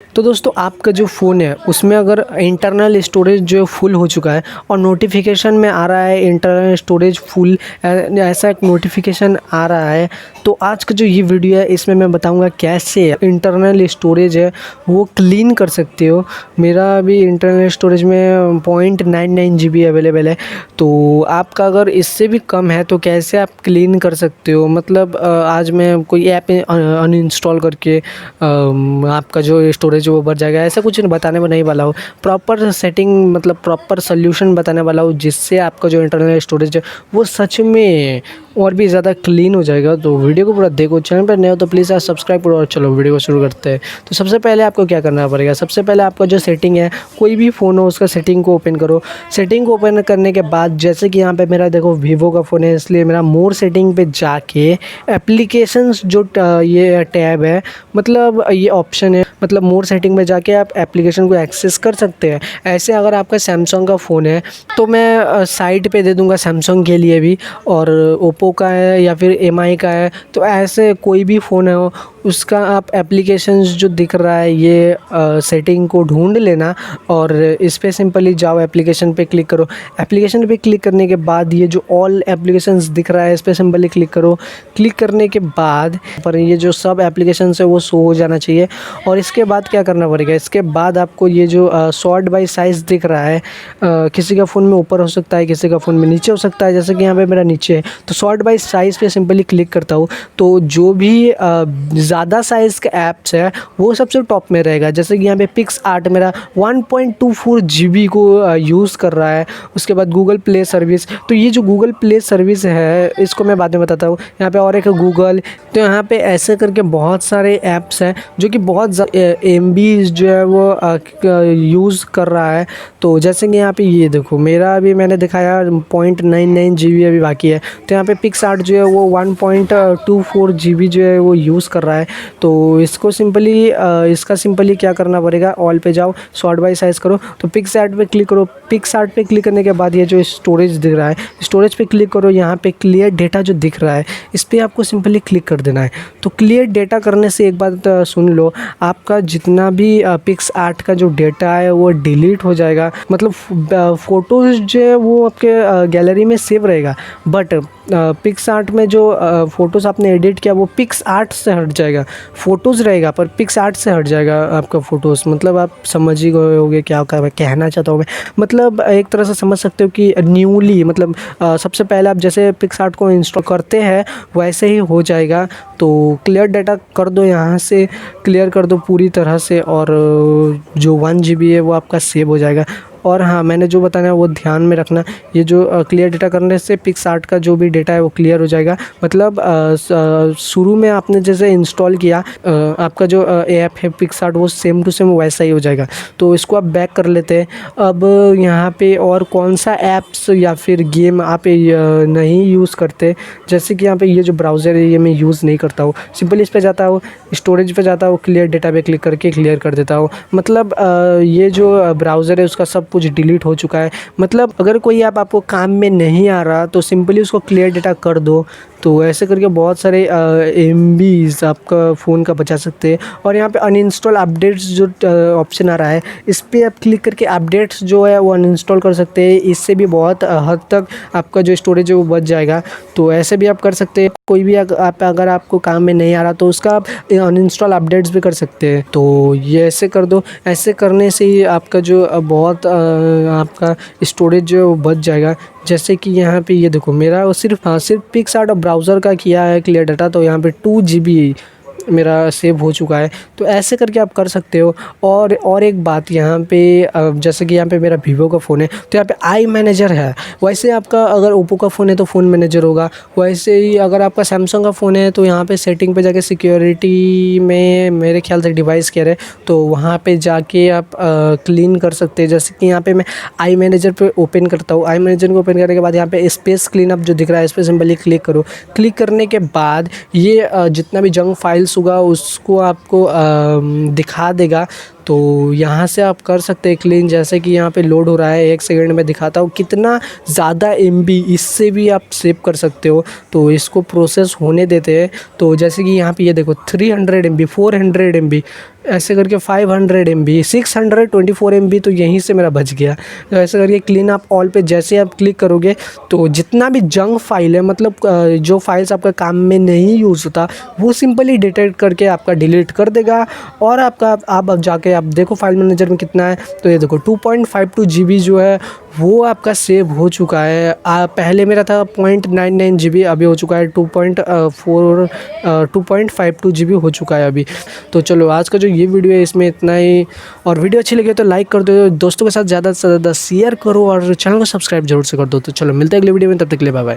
तो दोस्तों आपका जो फ़ोन है उसमें अगर इंटरनल स्टोरेज जो फुल हो चुका है और नोटिफिकेशन में आ रहा है इंटरनल स्टोरेज फुल, ऐसा एक नोटिफिकेशन आ रहा है। तो आज का जो ये वीडियो है इसमें मैं बताऊंगा कैसे इंटरनल स्टोरेज है वो क्लीन कर सकते हो। मेरा अभी इंटरनल स्टोरेज में 0.99 GB अवेलेबल है, तो आपका अगर इससे भी कम है तो कैसे आप क्लीन कर सकते हो। मतलब आज मैं कोई ऐप अनइंस्टॉल करके आपका जो स्टोरेज वो बढ़ जाएगा, ऐसा कुछ बताने में नहीं वाला हूँ। प्रॉपर सेटिंग मतलब प्रॉपर सोल्यूशन बताने वाला हूँ जिससे आपका जो इंटरनल स्टोरेज है वो सच में और भी ज़्यादा क्लीन हो जाएगा। तो वीडियो को पूरा देखो, चैनल पर नए हो तो प्लीज़ आप सब्सक्राइब करो और चलो वीडियो को शुरू करते हैं। तो सबसे पहले आपको क्या करना पड़ेगा, सबसे पहले आपका जो सेटिंग है कोई भी फ़ोन हो उसका सेटिंग को ओपन करो। सेटिंग को ओपन करने के बाद जैसे कि यहाँ पे मेरा देखो वीवो का फ़ोन है इसलिए मेरा मोर सेटिंग पे जाके एप्लीकेशंस जो ये टैब है मतलब ये ऑप्शन है, मतलब मोर सेटिंग में जाके आप एप्लीकेशन को एक्सेस कर सकते हैं। ऐसे अगर आपका सैमसंग का फ़ोन है तो मैं साइड पे दे दूंगा सैमसंग के लिए भी, और ओप्पो का है या फिर एमआई का है, तो ऐसे कोई भी फ़ोन है उसका आप एप्लीकेशंस जो दिख रहा है ये सेटिंग को ढूंढ लेना और इस पर सिंपली जाओ, एप्लीकेशन पे क्लिक करो। एप्लीकेशन पे क्लिक करने के बाद ये जो ऑल एप्लीकेशंस दिख रहा है इस पर सिंपली क्लिक करो। क्लिक करने के बाद पर ये जो सब एप्लीकेशंस है वो शो हो जाना चाहिए। और इसके बाद क्या करना पड़ेगा, इसके बाद आपको ये जो सॉर्ट बाय साइज़ दिख रहा है, किसी का फ़ोन में ऊपर हो सकता है किसी का फ़ोन में नीचे हो सकता है, जैसे कि यहाँ पे मेरा नीचे है तो सॉर्ट बाय साइज़ पे सिंपली क्लिक करता हूँ तो जो भी ज़्यादा साइज़ का ऐप्स है वो सबसे टॉप में रहेगा। जैसे कि यहाँ पे पिक्स आर्ट मेरा 1.24 GB को यूज़ कर रहा है। उसके बाद गूगल प्ले सर्विस, तो ये जो गूगल प्ले सर्विस है इसको मैं बाद में बताता हूँ। यहाँ पे और एक गूगल, तो यहाँ पे ऐसे करके बहुत सारे ऐप्स हैं जो कि बहुत MB जो है वो यूज़ कर रहा है। तो जैसे कि यहाँ पे ये देखो मेरा अभी मैंने दिखाया 0.99 GB अभी बाकी है, तो यहाँ पे पिक्स आर्ट जो है वो 1.24 GB जो है वो यूज़ कर रहा है। तो इसको सिंपली इसका सिंपली क्या करना पड़ेगा, ऑल पे जाओ, सॉर्ट बाय साइज़ करो, तो पिक्स आर्ट पे क्लिक करो। पिक्स आर्ट पे क्लिक करने के बाद ये जो स्टोरेज दिख रहा है स्टोरेज पे क्लिक करो। यहाँ पे क्लियर डेटा जो दिख रहा है इस पर आपको सिंपली क्लिक कर देना है। तो क्लियर डेटा करने से एक बात सुन लो, आपका जितना भी पिक्स आर्ट का जो डेटा है वो डिलीट हो जाएगा। मतलब फ़ोटोज़ जो है वो आपके गैलरी में सेव रहेगा, बट पिक्स आर्ट में जो फ़ोटोज़ आपने एडिट किया वो पिक्स आर्ट से हट जाएगा। फ़ोटोज़ रहेगा पर पिक्स आर्ट से हट जाएगा आपका फ़ोटोज़। मतलब आप समझ ही गए होंगे क्या कहना चाहता हूँ मैं। मतलब एक तरह से समझ सकते हो कि न्यूली मतलब सबसे पहले आप जैसे पिक्स आर्ट को इंस्टॉल करते हैं वैसे ही हो जाएगा। तो क्लियर डाटा कर दो, यहाँ से क्लियर कर दो पूरी तरह से, और जो 1 GB है वो आपका सेव हो जाएगा। और हाँ, मैंने जो बताना है वो ध्यान में रखना, ये जो क्लियर डेटा करने से पिक्स आर्ट का जो भी डेटा है वो क्लियर हो जाएगा। मतलब शुरू में आपने जैसे इंस्टॉल किया आपका जो ऐप है पिक्स आर्ट वो सेम टू सेम वैसा ही हो जाएगा। तो इसको आप बैक कर लेते हैं। अब यहाँ पे और कौन सा ऐप्स या फिर गेम आप नहीं यूज़ करते, जैसे कि यहाँ पे ये जो ब्राउज़र है ये मैं यूज़ नहीं करता हूँ। सिंपली इस पर जाता हूँ, स्टोरेज पे जाता हूँ, क्लियर डेटा पे क्लिक करके क्लियर कर देता हूँ। मतलब ये जो ब्राउज़र है उसका सब कुछ डिलीट हो चुका है। मतलब अगर कोई ऐप आपको काम में नहीं आ रहा तो सिंपली उसको क्लियर डेटा कर दो। तो ऐसे करके बहुत सारे MBs आपका फ़ोन का बचा सकते हैं। और यहाँ पे अनइंस्टॉल अपडेट्स जो ऑप्शन आ रहा है इस पर आप क्लिक करके अपडेट्स जो है वो अनइंस्टॉल कर सकते हैं। इससे भी बहुत हद तक आपका जो स्टोरेज है वो बच जाएगा। तो ऐसे भी आप कर सकते हैं। कोई भी आप अगर आपको काम में नहीं आ रहा तो उसका आप अनइंस्टॉल अपडेट्स भी कर सकते हैं। तो ये ऐसे कर दो, ऐसे करने से ही आपका जो बहुत आपका स्टोरेज जो है वो बच जाएगा। जैसे कि यहाँ पे ये देखो मेरा वो सिर्फ पिक्स आर्ट और ब्राउज़र का किया है क्लियर डाटा, तो यहाँ पे 2 GB मेरा सेव हो चुका है। तो ऐसे करके आप कर सकते हो। और एक बात यहाँ पे जैसे कि यहाँ पे मेरा वीवो का फ़ोन है तो यहाँ पे आई मैनेजर है। वैसे आपका अगर ओप्पो का फ़ोन है तो फ़ोन मैनेजर होगा, वैसे ही अगर आपका सैमसंग का फ़ोन है तो यहाँ पे सेटिंग पे जाके सिक्योरिटी में मेरे ख्याल से डिवाइस केयर है तो वहाँ पे जाके आप क्लीन कर सकते हैं। जैसे कि यहाँ पे मैं आई मैनेजर पे ओपन करता हूँ। आई मैनेजर को ओपन करने के बाद यहाँ पे स्पेस क्लीन अप जो दिख रहा है इस पर सिंपली क्लिक करो। क्लिक करने के बाद ये जितना भी जंक फाइल्स होगा उसको आपको दिखा देगा। तो यहाँ से आप कर सकते हैं क्लीन। जैसे कि यहाँ पे लोड हो रहा है, 1 सेकंड में दिखाता हूँ कितना ज़्यादा MB, इससे भी आप सेव कर सकते हो। तो इसको प्रोसेस होने देते हैं। तो जैसे कि यहाँ पे ये देखो 300 MB, 400 MB, ऐसे करके 500 MB, 624 MB तो यहीं से मेरा बच गया। तो ऐसे करके क्लीन आप ऑल पे जैसे आप क्लिक करोगे तो जितना भी जंक फाइल है, मतलब जो फाइल्स आपका काम में नहीं यूज़ होता, वो सिंपली डिटेक्ट करके आपका डिलीट कर देगा। और आपका आप अब जाके आप देखो फाइल मैनेजर में कितना है, तो ये देखो 2.52 GB जो है वो आपका सेव हो चुका है। पहले मेरा था 0.99 GB, अभी हो चुका है 2.52 GB हो चुका है अभी। तो चलो आज का जो ये वीडियो है इसमें इतना ही। और वीडियो अच्छी लगी तो लाइक कर दो, दोस्तों के साथ ज़्यादा से ज़्यादा शेयर करो और चैनल को सब्सक्राइब जरूर से कर दो। तो चलो मिलते हैं अगले वीडियो में, तब तक के लिए बाय बाय।